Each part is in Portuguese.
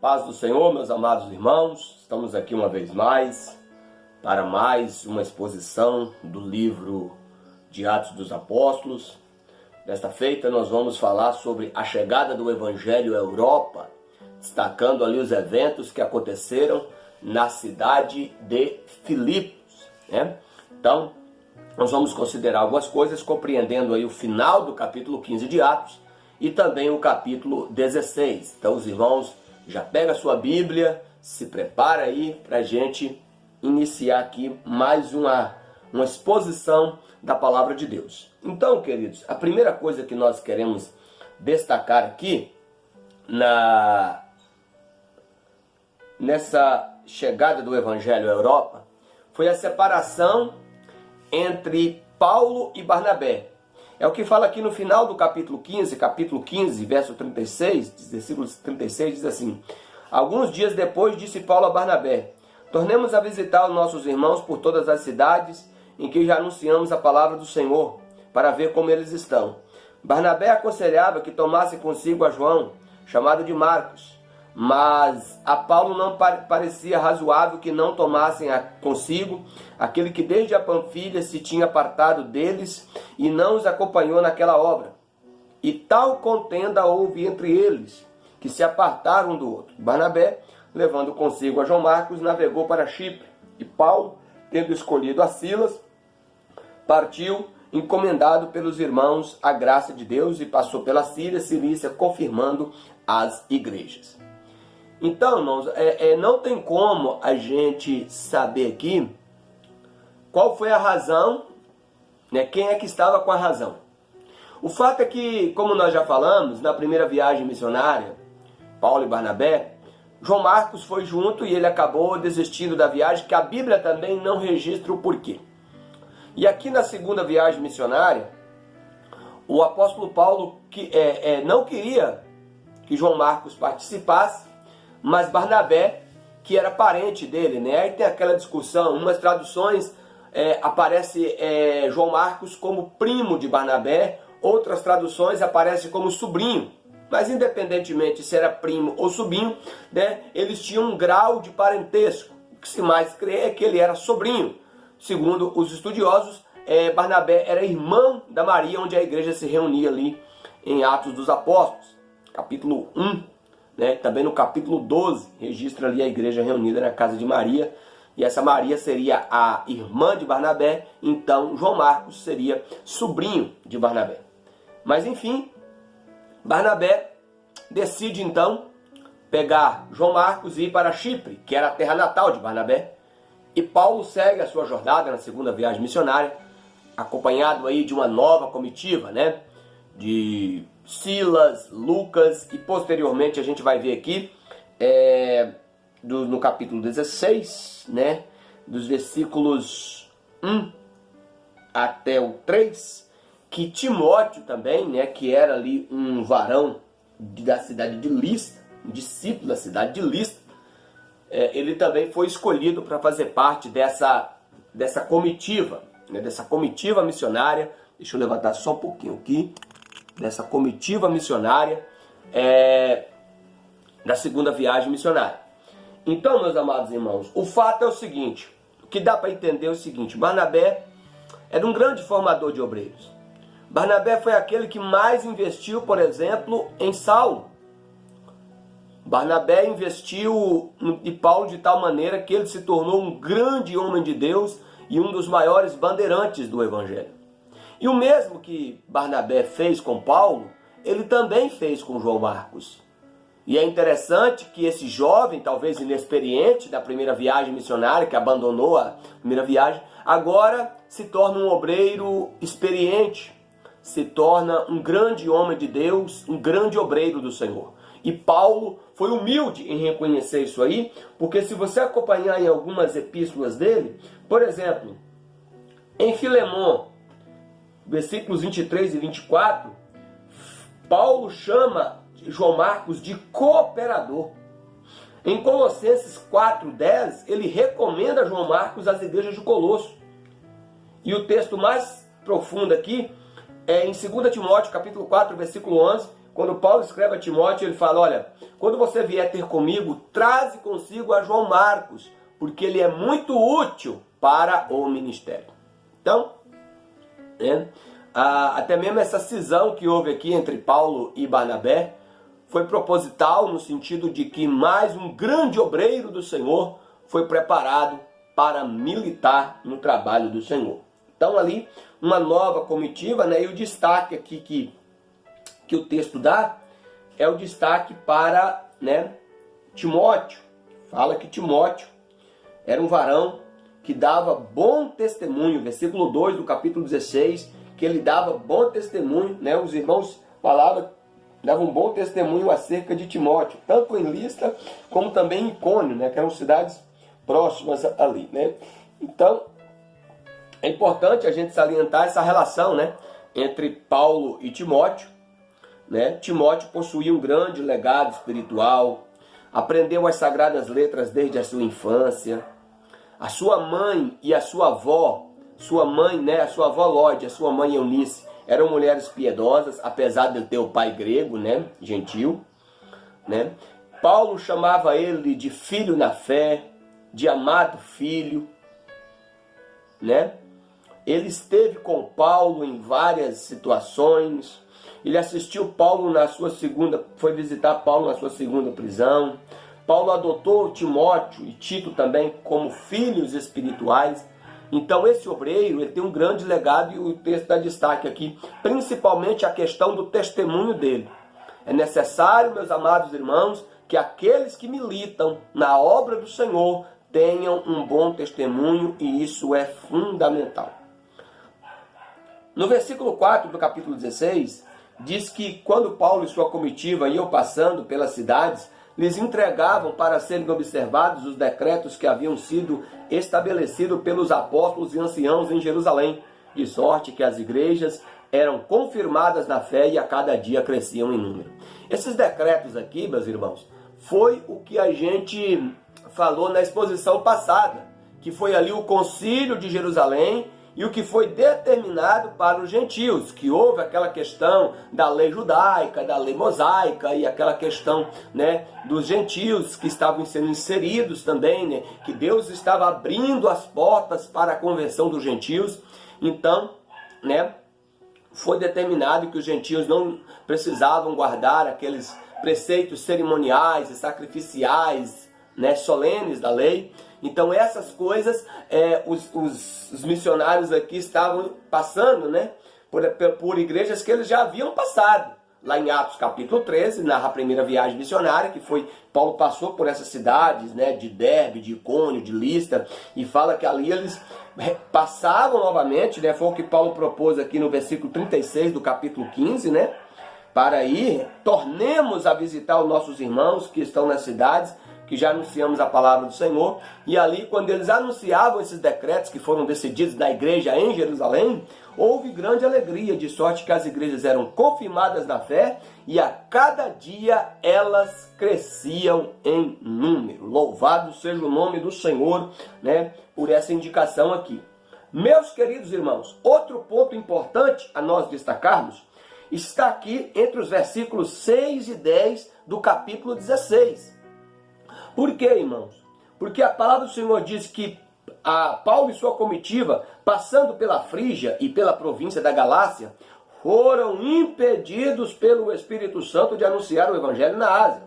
paz do Senhor, meus amados irmãos, estamos aqui uma vez mais para mais uma exposição do livro de Atos dos Apóstolos. Desta feita nós vamos falar sobre a chegada do Evangelho à Europa, destacando ali os eventos que aconteceram na cidade de Filipos, né? Então, nós vamos considerar algumas coisas, compreendendo aí o final do capítulo 15 de Atos e também o capítulo 16. Então, os irmãos já pega a sua Bíblia, se prepara aí para a gente iniciar aqui mais uma exposição da Palavra de Deus. Então, queridos, a primeira coisa que nós queremos destacar aqui nessa chegada do Evangelho à Europa foi a separação entre Paulo e Barnabé. É o que fala aqui no final do capítulo 15, verso 36, versículo 36, diz assim: alguns dias depois disse Paulo a Barnabé: tornemos a visitar os nossos irmãos por todas as cidades em que já anunciamos a palavra do Senhor, para ver como eles estão. Barnabé aconselhava que tomasse consigo a João, chamado de Marcos, mas a Paulo não parecia razoável que não tomassem consigo aquele que desde a Panfilha se tinha apartado deles e não os acompanhou naquela obra. E tal contenda houve entre eles, que se apartaram um do outro. Barnabé, levando consigo a João Marcos, navegou para Chipre, e Paulo, tendo escolhido a Silas, partiu, encomendado pelos irmãos à graça de Deus, e passou pela Síria e Cilícia, confirmando as igrejas. Então, irmãos, não tem como a gente saber aqui qual foi a razão, né? Quem é que estava com a razão. O fato é que, como nós já falamos, na primeira viagem missionária, Paulo e Barnabé, João Marcos foi junto e ele acabou desistindo da viagem, que a Bíblia também não registra o porquê. E aqui na segunda viagem missionária, o apóstolo Paulo não queria que João Marcos participasse, mas Barnabé, que era parente dele, né? Aí tem aquela discussão, em umas traduções aparece João Marcos como primo de Barnabé, outras traduções aparece como sobrinho. Mas independentemente se era primo ou sobrinho, né, eles tinham um grau de parentesco. O que se mais crê é que ele era sobrinho. Segundo os estudiosos, Barnabé era irmão da Maria, onde a igreja se reunia ali em Atos dos Apóstolos, capítulo 1. Né? Também no capítulo 12, registra ali a igreja reunida na casa de Maria. E essa Maria seria a irmã de Barnabé, então João Marcos seria sobrinho de Barnabé. Mas enfim, Barnabé decide então pegar João Marcos e ir para Chipre, que era a terra natal de Barnabé. E Paulo segue a sua jornada na segunda viagem missionária, acompanhado aí de uma nova comitiva, né? De Silas, Lucas, e posteriormente a gente vai ver aqui no capítulo 16, né? Dos versículos 1 até o 3, que Timóteo também, né? Que era ali um varão da cidade de Listra, um discípulo da cidade de Listra, ele também foi escolhido para fazer parte dessa comitiva, né? Dessa comitiva missionária. Deixa eu levantar só um pouquinho aqui. Dessa comitiva missionária da segunda viagem missionária. Então, meus amados irmãos, o fato é o seguinte, o que dá para entender é o seguinte: Barnabé era um grande formador de obreiros. Barnabé foi aquele que mais investiu, por exemplo, em Saulo. Barnabé investiu em Paulo de tal maneira que ele se tornou um grande homem de Deus e um dos maiores bandeirantes do Evangelho. E o mesmo que Barnabé fez com Paulo, ele também fez com João Marcos. E é interessante que esse jovem, talvez inexperiente da primeira viagem missionária, que abandonou a primeira viagem, agora se torna um obreiro experiente, se torna um grande homem de Deus, um grande obreiro do Senhor. E Paulo foi humilde em reconhecer isso aí, porque se você acompanhar em algumas epístolas dele, por exemplo, em Filemon, versículos 23 e 24, Paulo chama João Marcos de cooperador. Em Colossenses 4:10, ele recomenda João Marcos às igrejas de Colosso. E o texto mais profundo aqui é em 2 Timóteo capítulo 4, versículo 11, quando Paulo escreve a Timóteo, ele fala, olha, quando você vier ter comigo, traze consigo a João Marcos, porque ele é muito útil para o ministério. Então, até mesmo essa cisão que houve aqui entre Paulo e Barnabé foi proposital no sentido de que mais um grande obreiro do Senhor foi preparado para militar no trabalho do Senhor. Então ali, uma nova comitiva, né? E o destaque aqui que o texto dá é o destaque para, né, Timóteo. Fala que Timóteo era um varão que dava bom testemunho, versículo 2 do capítulo 16, que ele dava bom testemunho, né? Os irmãos davam um bom testemunho acerca de Timóteo, tanto em Listra como também em Icônio, né? Que eram cidades próximas ali, né? Então, é importante a gente salientar essa relação, né, entre Paulo e Timóteo, né? Timóteo possuía um grande legado espiritual, aprendeu as sagradas letras desde a sua infância. A sua mãe e a sua avó, sua mãe, né, a sua avó Lóide, a sua mãe Eunice, eram mulheres piedosas, apesar de ter o pai grego, né, gentil, né? Paulo chamava ele de filho na fé, de amado filho, né? Ele esteve com Paulo em várias situações. Ele assistiu Paulo foi visitar Paulo na sua segunda prisão. Paulo adotou Timóteo e Tito também como filhos espirituais. Então esse obreiro, ele tem um grande legado e o texto dá destaque aqui, principalmente a questão do testemunho dele. É necessário, meus amados irmãos, que aqueles que militam na obra do Senhor tenham um bom testemunho, e isso é fundamental. No versículo 4 do capítulo 16, diz que quando Paulo e sua comitiva iam passando pelas cidades, lhes entregavam para serem observados os decretos que haviam sido estabelecidos pelos apóstolos e anciãos em Jerusalém, de sorte que as igrejas eram confirmadas na fé e a cada dia cresciam em número. Esses decretos aqui, meus irmãos, foi o que a gente falou na exposição passada, que foi ali o concílio de Jerusalém e o que foi determinado para os gentios, que houve aquela questão da lei judaica, da lei mosaica e aquela questão, né, dos gentios que estavam sendo inseridos também, né, que Deus estava abrindo as portas para a conversão dos gentios. Então, né, foi determinado que os gentios não precisavam guardar aqueles preceitos cerimoniais e sacrificiais, né, solenes da lei. Então essas coisas os missionários aqui estavam passando, né, por igrejas que eles já haviam passado. Lá em Atos capítulo 13, narra a primeira viagem missionária, que foi, Paulo passou por essas cidades, né, de Derbe, de Icônio, de Listra, e fala que ali eles passavam novamente, né, foi o que Paulo propôs aqui no versículo 36 do capítulo 15, né, para ir, tornemos a visitar os nossos irmãos que estão nas cidades, que já anunciamos a palavra do Senhor. E ali, quando eles anunciavam esses decretos que foram decididos na igreja em Jerusalém, houve grande alegria, de sorte que as igrejas eram confirmadas na fé e a cada dia elas cresciam em número. Louvado seja o nome do Senhor, né, por essa indicação aqui. Meus queridos irmãos, outro ponto importante a nós destacarmos está aqui entre os versículos 6 e 10 do capítulo 16. Por quê, irmãos? Porque a palavra do Senhor diz que Paulo e sua comitiva, passando pela Frígia e pela província da Galácia, foram impedidos pelo Espírito Santo de anunciar o Evangelho na Ásia.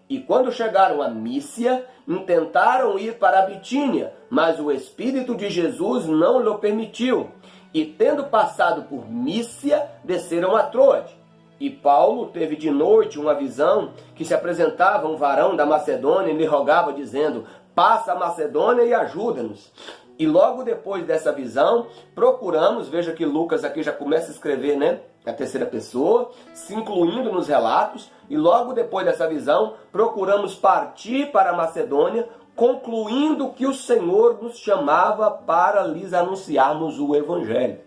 E quando chegaram a Mícia, intentaram ir para a Bitínia, mas o Espírito de Jesus não lhe permitiu. E tendo passado por Mícia, desceram a Troade. E Paulo teve de noite uma visão que se apresentava um varão da Macedônia e lhe rogava, dizendo: passa a Macedônia e ajuda-nos. E logo depois dessa visão, procuramos, veja que Lucas aqui já começa a escrever, né, a terceira pessoa, se incluindo nos relatos, e logo depois dessa visão, procuramos partir para a Macedônia, concluindo que o Senhor nos chamava para lhes anunciarmos o Evangelho.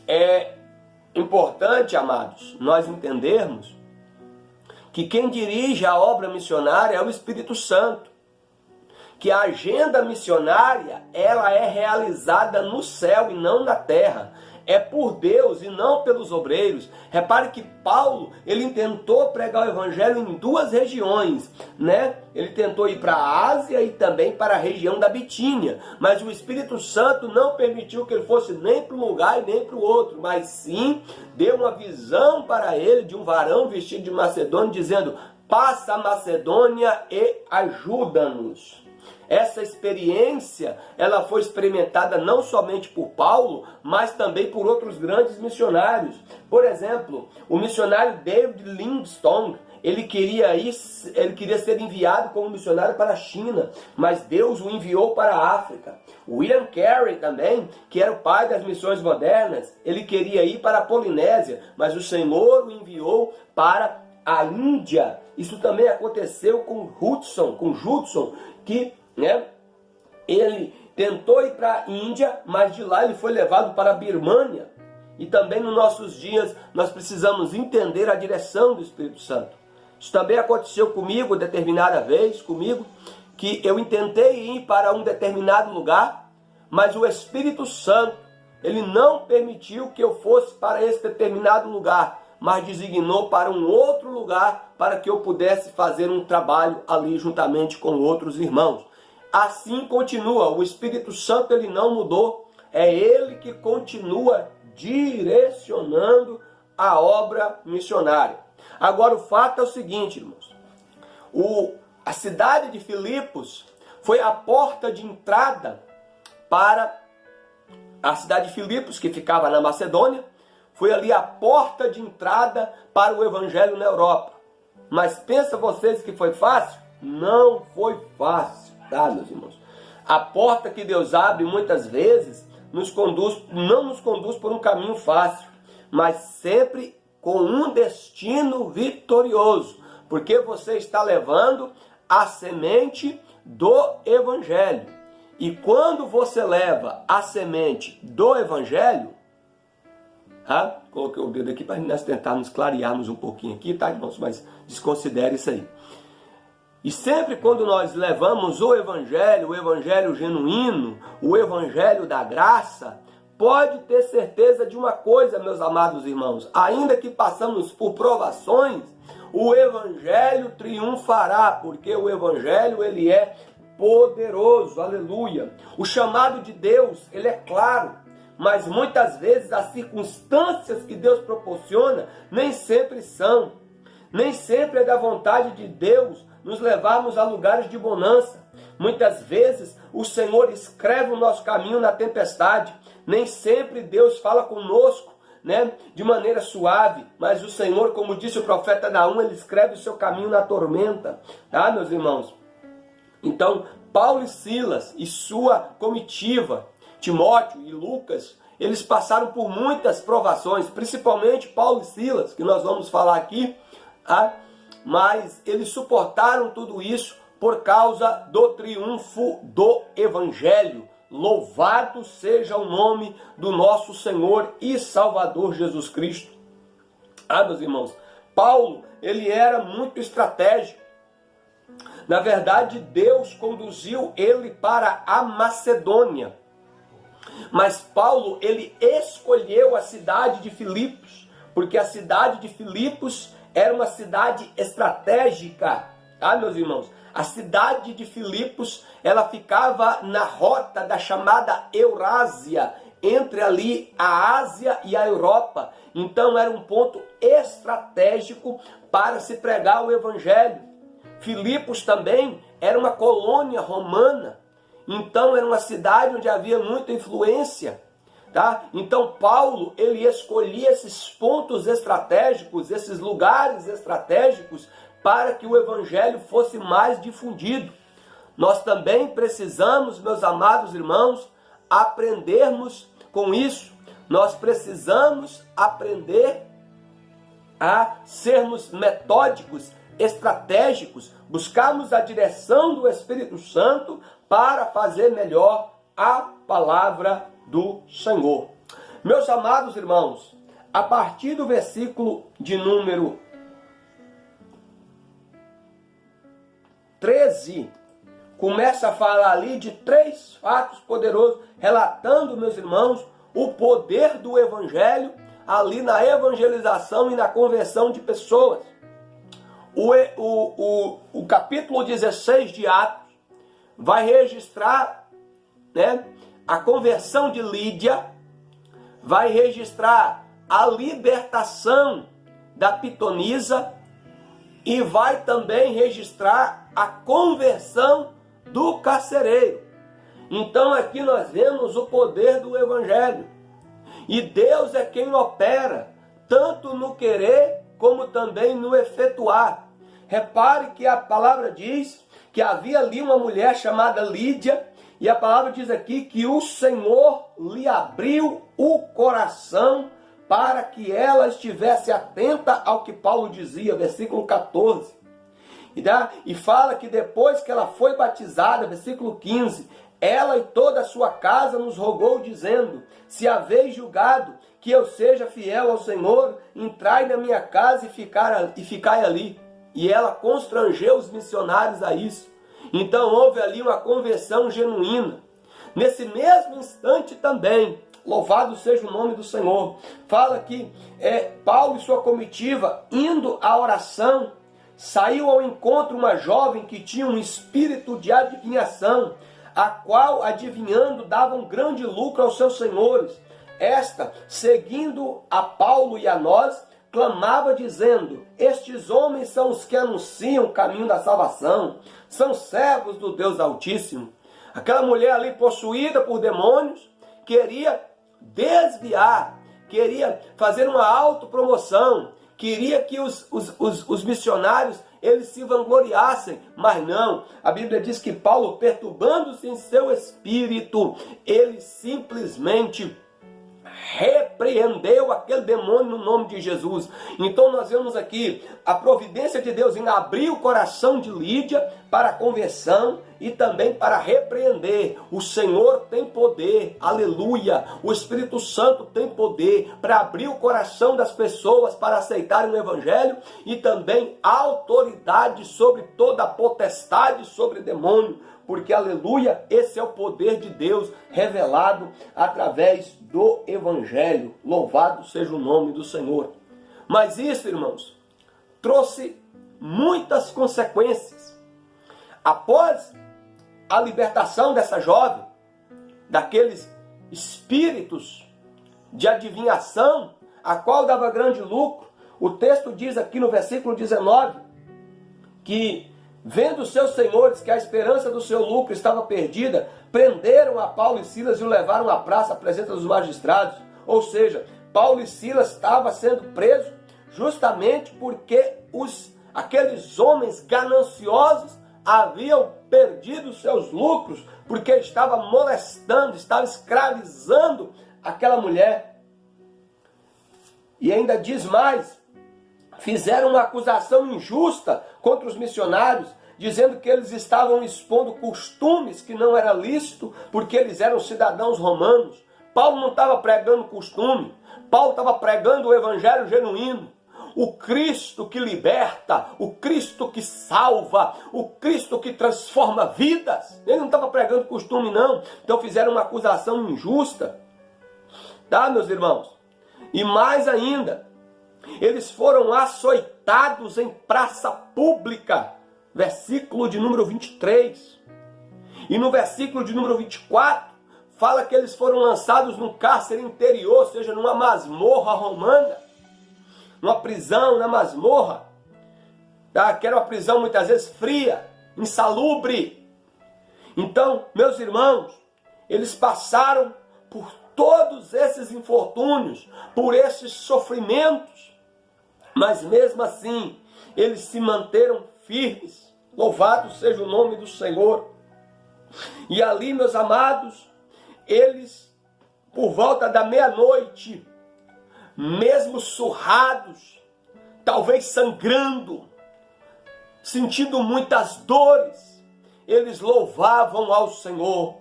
É importante, amados, nós entendermos que quem dirige a obra missionária é o Espírito Santo, que a agenda missionária ela é realizada no céu e não na terra. é por Deus e não pelos obreiros. Repare que Paulo, ele tentou pregar o evangelho em duas regiões, né? Ele tentou ir para a Ásia e também para a região da Bitínia, mas o Espírito Santo não permitiu que ele fosse nem para um lugar e nem para o outro, mas sim deu uma visão para ele de um varão vestido de macedônio, dizendo: passa a Macedônia e ajuda-nos. Essa experiência, ela foi experimentada não somente por Paulo, mas também por outros grandes missionários. Por exemplo, o missionário David Livingstone, ele queria ser enviado como missionário para a China, mas Deus o enviou para a África. William Carey também, que era o pai das missões modernas, ele queria ir para a Polinésia, mas o Senhor o enviou para a Índia. Isso também aconteceu com Judson, que ele tentou ir para a Índia, mas de lá ele foi levado para a Birmânia. E também nos nossos dias nós precisamos entender a direção do Espírito Santo. Isso também aconteceu comigo, determinada vez, que eu tentei ir para um determinado lugar, mas o Espírito Santo, ele não permitiu que eu fosse para esse determinado lugar, mas designou para um outro lugar para que eu pudesse fazer um trabalho ali juntamente com outros irmãos. Assim continua, o Espírito Santo ele não mudou, é ele que continua direcionando a obra missionária. Agora o fato é o seguinte, irmãos, a cidade de Filipos foi a porta de entrada para a cidade de Filipos, que ficava na Macedônia, foi ali a porta de entrada para o evangelho na Europa. Mas pensa vocês que foi fácil? Não foi fácil. Tá, meus irmãos? A porta que Deus abre muitas vezes não nos conduz por um caminho fácil, mas sempre com um destino vitorioso, porque você está levando a semente do evangelho. E quando você leva a semente do evangelho, coloquei o dedo aqui para nós tentarmos clarearmos um pouquinho aqui, tá, irmãos? Mas desconsidere isso aí. E sempre quando nós levamos o evangelho genuíno, o evangelho da graça, pode ter certeza de uma coisa, meus amados irmãos, ainda que passamos por provações, o evangelho triunfará, porque o evangelho ele é poderoso, aleluia. O chamado de Deus, ele é claro, mas muitas vezes as circunstâncias que Deus proporciona nem sempre é da vontade de Deus nos levarmos a lugares de bonança. Muitas vezes o Senhor escreve o nosso caminho na tempestade. Nem sempre Deus fala conosco, de maneira suave, mas o Senhor, como disse o profeta Naum, ele escreve o seu caminho na tormenta, tá, meus irmãos? Então, Paulo e Silas e sua comitiva, Timóteo e Lucas, eles passaram por muitas provações, principalmente Paulo e Silas, que nós vamos falar aqui, mas eles suportaram tudo isso por causa do triunfo do Evangelho. Louvado seja o nome do nosso Senhor e Salvador Jesus Cristo. Meus irmãos, Paulo, ele era muito estratégico. Na verdade, Deus conduziu ele para a Macedônia. Mas Paulo, ele escolheu a cidade de Filipos, porque a cidade de Filipos era uma cidade estratégica, tá, meus irmãos? A cidade de Filipos, ela ficava na rota da chamada Eurásia, entre ali a Ásia e a Europa. Então era um ponto estratégico para se pregar o evangelho. Filipos também era uma colônia romana, então era uma cidade onde havia muita influência. Tá? Então Paulo, ele escolhia esses pontos estratégicos, esses lugares estratégicos, para que o evangelho fosse mais difundido. Nós também precisamos, meus amados irmãos, aprendermos com isso. Nós precisamos aprender a sermos metódicos, estratégicos, buscarmos a direção do Espírito Santo para fazer melhor a palavra do Senhor. Meus amados irmãos, a partir do versículo de número 13, começa a falar ali de 3 fatos poderosos, relatando, meus irmãos, o poder do evangelho ali na evangelização e na conversão de pessoas. O capítulo 16 de Atos vai registrar, né, a conversão de Lídia, vai registrar a libertação da pitonisa e vai também registrar a conversão do carcereiro. Então aqui nós vemos o poder do evangelho. E Deus é quem opera, tanto no querer como também no efetuar. Repare que a palavra diz que havia ali uma mulher chamada Lídia, e a palavra diz aqui que o Senhor lhe abriu o coração para que ela estivesse atenta ao que Paulo dizia, versículo 14. E fala que depois que ela foi batizada, versículo 15, ela e toda a sua casa nos rogou, dizendo: se haveis julgado que eu seja fiel ao Senhor, entrai na minha casa e ficai ali. E ela constrangeu os missionários a isso. Então houve ali uma conversão genuína. Nesse mesmo instante também, louvado seja o nome do Senhor, fala que Paulo e sua comitiva, indo à oração, saiu ao encontro uma jovem que tinha um espírito de adivinhação, a qual, adivinhando, dava um grande lucro aos seus senhores. Esta, seguindo a Paulo e a nós, clamava dizendo: estes homens são os que anunciam o caminho da salvação, são servos do Deus Altíssimo. Aquela mulher ali, possuída por demônios, queria desviar, queria fazer uma autopromoção, queria que os missionários eles se vangloriassem, mas não. A Bíblia diz que Paulo, perturbando-se em seu espírito, ele simplesmente repreendeu aquele demônio no nome de Jesus. Então nós vemos aqui a providência de Deus em abrir o coração de Lídia para a conversão e também para repreender. O Senhor tem poder, aleluia. O Espírito Santo tem poder para abrir o coração das pessoas para aceitarem o Evangelho e também autoridade sobre toda a potestade, sobre demônio. Porque, aleluia, esse é o poder de Deus revelado através do Evangelho. Louvado seja o nome do Senhor. Mas isso, irmãos, trouxe muitas consequências. Após a libertação dessa jovem, daqueles espíritos de adivinhação, a qual dava grande lucro, o texto diz aqui no versículo 19, que vendo seus senhores que a esperança do seu lucro estava perdida, prenderam a Paulo e Silas e o levaram à praça à presença dos magistrados. Ou seja, Paulo e Silas estavam sendo presos justamente porque aqueles homens gananciosos haviam perdido seus lucros, porque estavam molestando, estavam escravizando aquela mulher. E ainda diz mais: fizeram uma acusação injusta contra os missionários, dizendo que eles estavam expondo costumes que não era lícito, porque eles eram cidadãos romanos. Paulo não estava pregando costume, Paulo estava pregando o evangelho genuíno, o Cristo que liberta, o Cristo que salva, o Cristo que transforma vidas. Ele não estava pregando costume não. Então fizeram uma acusação injusta, tá, meus irmãos? E mais ainda, eles foram açoitados em praça pública, versículo de número 23. E no versículo de número 24, fala que eles foram lançados num cárcere interior, ou seja, numa masmorra romana, numa prisão, na masmorra, tá? Que era uma prisão muitas vezes fria, insalubre. Então, meus irmãos, eles passaram por todos esses infortúnios, por esses sofrimentos, mas mesmo assim, eles se manteram firmes. Louvado seja o nome do Senhor. E ali, meus amados, eles, por volta da meia-noite, mesmo surrados, talvez sangrando, sentindo muitas dores, eles louvavam ao Senhor,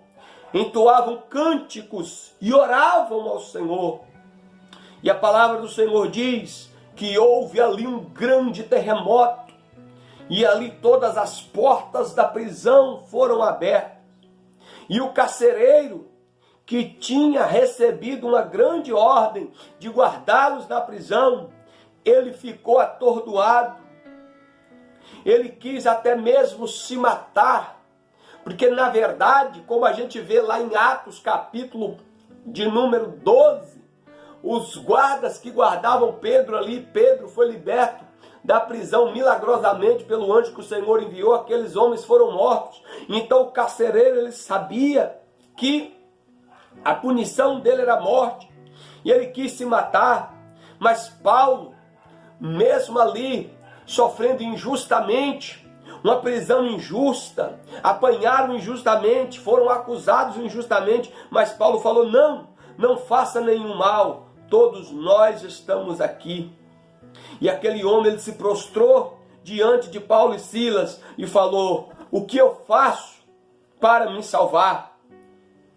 entoavam cânticos e oravam ao Senhor. E a palavra do Senhor diz que houve ali um grande terremoto, e ali todas as portas da prisão foram abertas. E o carcereiro, que tinha recebido uma grande ordem de guardá-los na prisão, ele ficou atordoado. Ele quis até mesmo se matar, porque na verdade, como a gente vê lá em Atos capítulo de número 12, os guardas que guardavam Pedro ali, Pedro foi liberto da prisão milagrosamente pelo anjo que o Senhor enviou, aqueles homens foram mortos. Então o carcereiro, ele sabia que a punição dele era a morte, e ele quis se matar. Mas Paulo, mesmo ali, sofrendo injustamente, uma prisão injusta, apanharam injustamente, foram acusados injustamente, mas Paulo falou, não faça nenhum mal, todos nós estamos aqui. E aquele homem, ele se prostrou diante de Paulo e Silas e falou, o que eu faço para me salvar?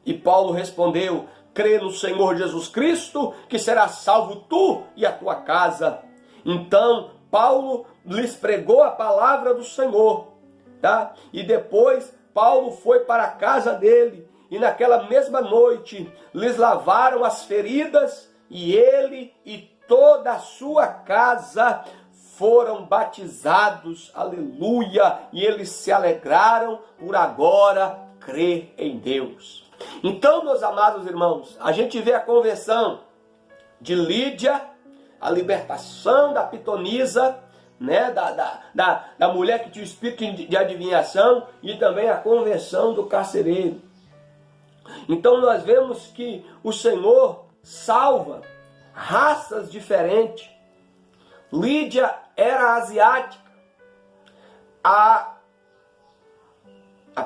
E Paulo respondeu, crê no Senhor Jesus Cristo, que será salvo tu e a tua casa. Então Paulo lhes pregou a palavra do Senhor, tá? E depois Paulo foi para a casa dele, e naquela mesma noite lhes lavaram as feridas, e ele e toda a sua casa foram batizados, aleluia, e eles se alegraram por agora crer em Deus. Então, meus amados irmãos, a gente vê a conversão de Lídia, a libertação da pitonisa, né, da mulher que tinha o espírito de adivinhação, e também a conversão do carcereiro. Então nós vemos que o Senhor salva raças diferentes. Lídia era asiática, a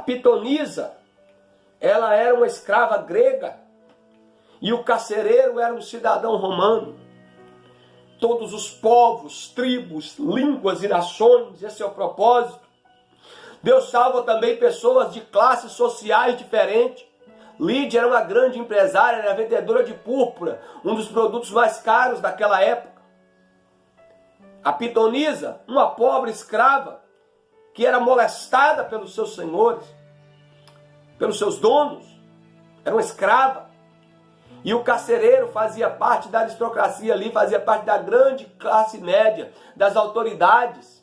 pitonisa, ela era uma escrava grega, e o carcereiro era um cidadão romano. Todos os povos, tribos, línguas e nações, esse é o propósito. Deus salva também pessoas de classes sociais diferentes. Lídia era uma grande empresária, era vendedora de púrpura, um dos produtos mais caros daquela época. A pitonisa, uma pobre escrava, que era molestada pelos seus senhores, pelos seus donos, era uma escrava. E o carcereiro fazia parte da aristocracia ali, fazia parte da grande classe média, das autoridades.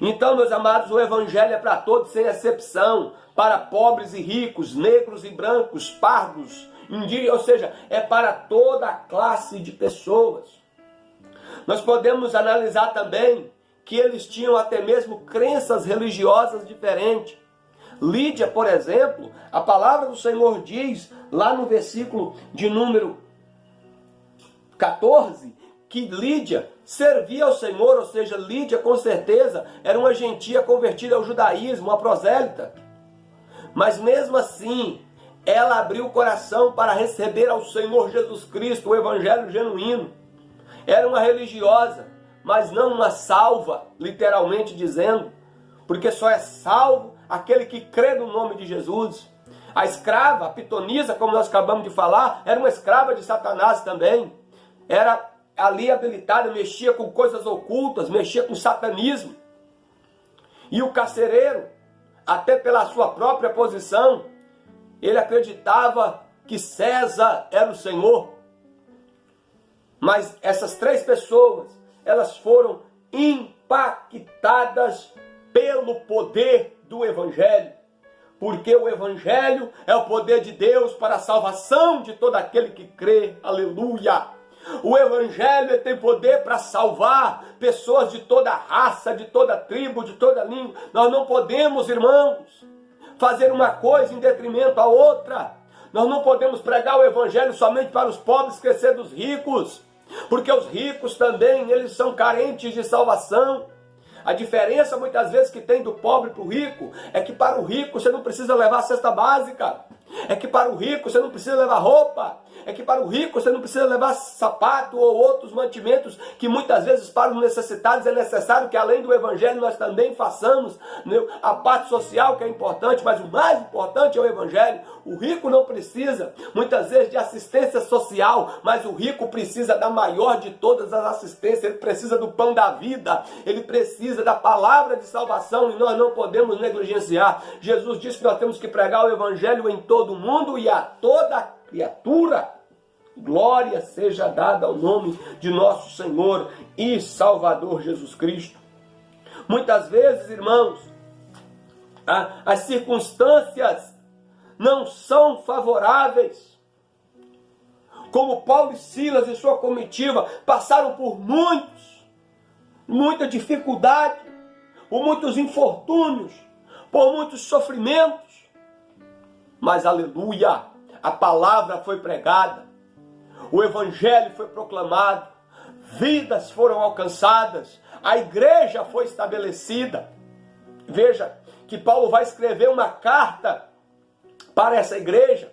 Então, meus amados, o evangelho é para todos, sem exceção, para pobres e ricos, negros e brancos, pardos, indígenas, ou seja, é para toda a classe de pessoas. Nós podemos analisar também que eles tinham até mesmo crenças religiosas diferentes. Lídia, por exemplo, a palavra do Senhor diz, lá no versículo de número 14, que Lídia servia ao Senhor, ou seja, Lídia com certeza era uma gentia convertida ao judaísmo, uma prosélita. Mas mesmo assim, ela abriu o coração para receber ao Senhor Jesus Cristo, o evangelho genuíno. Era uma religiosa, mas não uma salva, literalmente dizendo, porque só é salvo aquele que crê no nome de Jesus. A escrava, a pitonisa, como nós acabamos de falar, era uma escrava de Satanás também. Era ali habilitada, mexia com coisas ocultas, mexia com satanismo. E o carcereiro, até pela sua própria posição, ele acreditava que César era o Senhor. Mas essas três pessoas, elas foram impactadas pelo poder do Evangelho, porque o Evangelho é o poder de Deus para a salvação de todo aquele que crê, aleluia. O Evangelho tem poder para salvar pessoas de toda raça, de toda tribo, de toda língua. Nós não podemos, irmãos, fazer uma coisa em detrimento à outra. Nós não podemos pregar o Evangelho somente para os pobres, esquecer dos ricos, porque os ricos também, eles são carentes de salvação. A diferença muitas vezes que tem do pobre para o rico é que para o rico você não precisa levar cesta básica, é que para o rico você não precisa levar roupa, é que para o rico você não precisa levar sapato ou outros mantimentos que muitas vezes para os necessitados é necessário que além do evangelho nós também façamos, né, a parte social que é importante, mas o mais importante é o evangelho. O rico não precisa muitas vezes de assistência social, mas o rico precisa da maior de todas as assistências, ele precisa do pão da vida, ele precisa da palavra de salvação e nós não podemos negligenciar. Jesus disse que nós temos que pregar o evangelho em todo todo mundo e a toda criatura. Glória seja dada ao nome de nosso Senhor e Salvador Jesus Cristo. Muitas vezes, irmãos, as circunstâncias não são favoráveis. Como Paulo e Silas e sua comitiva passaram por muita dificuldade, por muitos infortúnios, por muitos sofrimentos. Mas, aleluia, a palavra foi pregada, o evangelho foi proclamado, vidas foram alcançadas, a igreja foi estabelecida. Veja que Paulo vai escrever uma carta para essa igreja.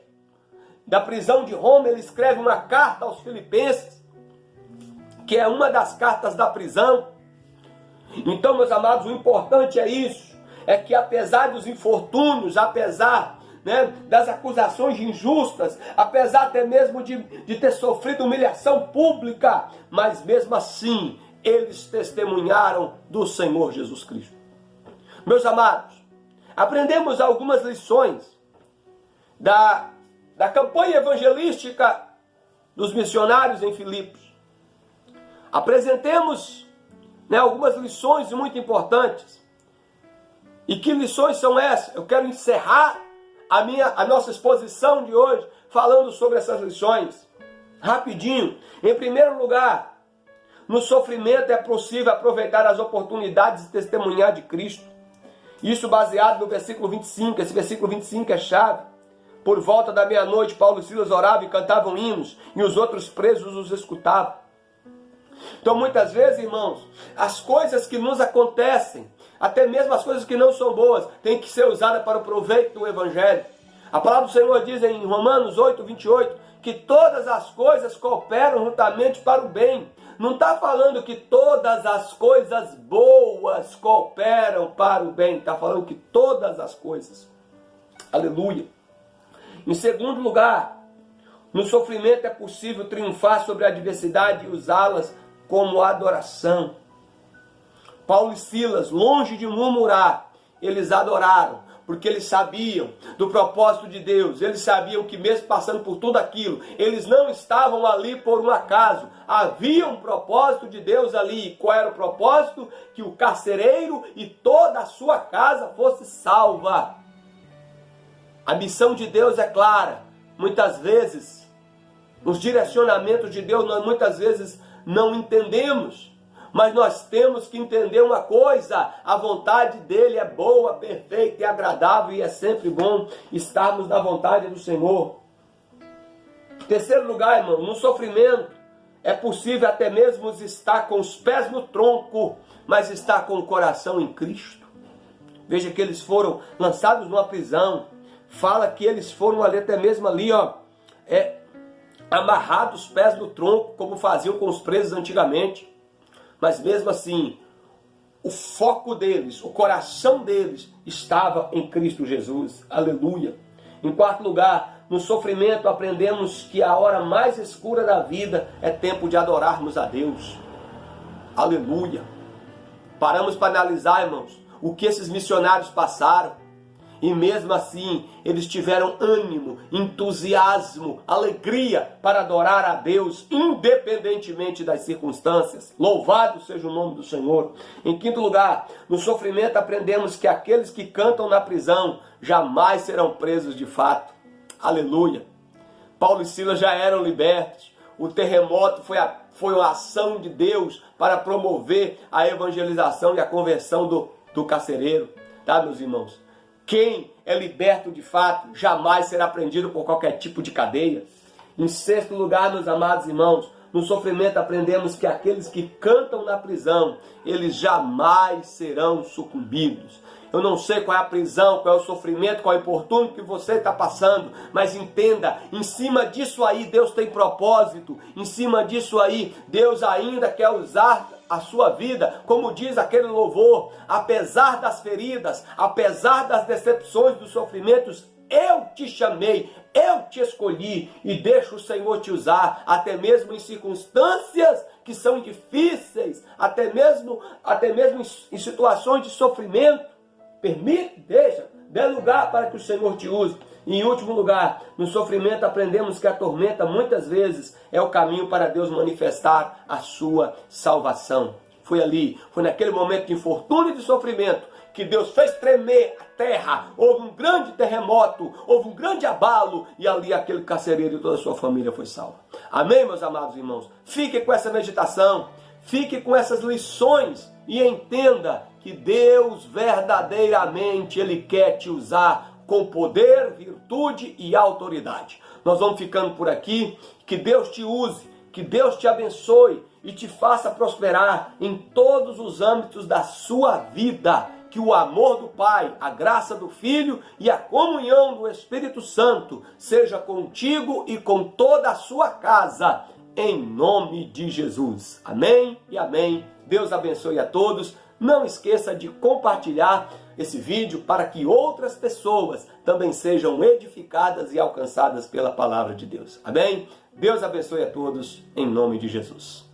Da prisão de Roma, ele escreve uma carta aos Filipenses, que é uma das cartas da prisão. Então, meus amados, o importante é isso, é que apesar dos infortúnios, apesar das acusações injustas, apesar até mesmo de ter sofrido humilhação pública, mas mesmo assim, eles testemunharam do Senhor Jesus Cristo. Meus amados, aprendemos algumas lições da campanha evangelística dos missionários em Filipos. Apresentemos algumas lições muito importantes. E que lições são essas? Eu quero encerrar a nossa exposição de hoje falando sobre essas lições. Rapidinho. Em primeiro lugar, no sofrimento é possível aproveitar as oportunidades de testemunhar de Cristo. Isso baseado no versículo 25. Esse versículo 25 é chave. Por volta da meia-noite, Paulo e Silas oravam e cantavam hinos, e os outros presos os escutavam. Então, muitas vezes, irmãos, as coisas que nos acontecem, até mesmo as coisas que não são boas, têm que ser usadas para o proveito do Evangelho. A palavra do Senhor diz em Romanos 8, 28, que todas as coisas cooperam juntamente para o bem. Não está falando que todas as coisas boas cooperam para o bem. Está falando que todas as coisas. Aleluia. Em segundo lugar, no sofrimento é possível triunfar sobre a adversidade e usá-las como adoração. Paulo e Silas, longe de murmurar, eles adoraram, porque eles sabiam do propósito de Deus. Eles sabiam que mesmo passando por tudo aquilo, eles não estavam ali por um acaso. Havia um propósito de Deus ali. Qual era o propósito? Que o carcereiro e toda a sua casa fosse salva. A missão de Deus é clara. Muitas vezes, os direcionamentos de Deus, nós muitas vezes não entendemos. Mas nós temos que entender uma coisa: a vontade dele é boa, perfeita e agradável, e é sempre bom estarmos na vontade do Senhor. Terceiro lugar, irmão, no sofrimento é possível até mesmo estar com os pés no tronco, mas estar com o coração em Cristo. Veja que eles foram lançados numa prisão. Fala que eles foram ali, até mesmo ali, amarrados os pés no tronco, como faziam com os presos antigamente. Mas mesmo assim, o foco deles, o coração deles estava em Cristo Jesus. Aleluia. Em quarto lugar, no sofrimento aprendemos que a hora mais escura da vida é tempo de adorarmos a Deus. Aleluia. Paramos para analisar, irmãos, o que esses missionários passaram. E mesmo assim, eles tiveram ânimo, entusiasmo, alegria para adorar a Deus, independentemente das circunstâncias. Louvado seja o nome do Senhor. Em quinto lugar, no sofrimento aprendemos que aqueles que cantam na prisão jamais serão presos de fato. Aleluia. Paulo e Silas já eram libertos. O terremoto foi uma ação de Deus para promover a evangelização e a conversão do carcereiro. Tá, meus irmãos? Quem é liberto de fato jamais será prendido por qualquer tipo de cadeia. Em sexto lugar, meus amados irmãos, no sofrimento aprendemos que aqueles que cantam na prisão, eles jamais serão sucumbidos. Eu não sei qual é a prisão, qual é o sofrimento, qual é o infortúnio que você está passando, mas entenda, em cima disso aí Deus tem propósito, em cima disso aí Deus ainda quer usar a sua vida, como diz aquele louvor: apesar das feridas, apesar das decepções, dos sofrimentos, eu te chamei, eu te escolhi e deixo o Senhor te usar, até mesmo em circunstâncias que são difíceis, até mesmo em situações de sofrimento. Permite, deixa, dê lugar para que o Senhor te use. E em último lugar, no sofrimento aprendemos que a tormenta muitas vezes é o caminho para Deus manifestar a sua salvação. Foi ali, foi naquele momento de infortúnio e de sofrimento que Deus fez tremer a terra, houve um grande terremoto, houve um grande abalo, e ali aquele carcereiro e toda a sua família foi salvo. Amém, meus amados irmãos? Fique com essa meditação, fique com essas lições e entenda que Deus verdadeiramente, Ele quer te usar com poder, virtude e autoridade. Nós vamos ficando por aqui, que Deus te use, que Deus te abençoe e te faça prosperar em todos os âmbitos da sua vida. Que o amor do Pai, a graça do Filho e a comunhão do Espírito Santo seja contigo e com toda a sua casa, em nome de Jesus. Amém e amém. Deus abençoe a todos. Não esqueça de compartilhar esse vídeo para que outras pessoas também sejam edificadas e alcançadas pela palavra de Deus. Amém? Deus abençoe a todos, em nome de Jesus.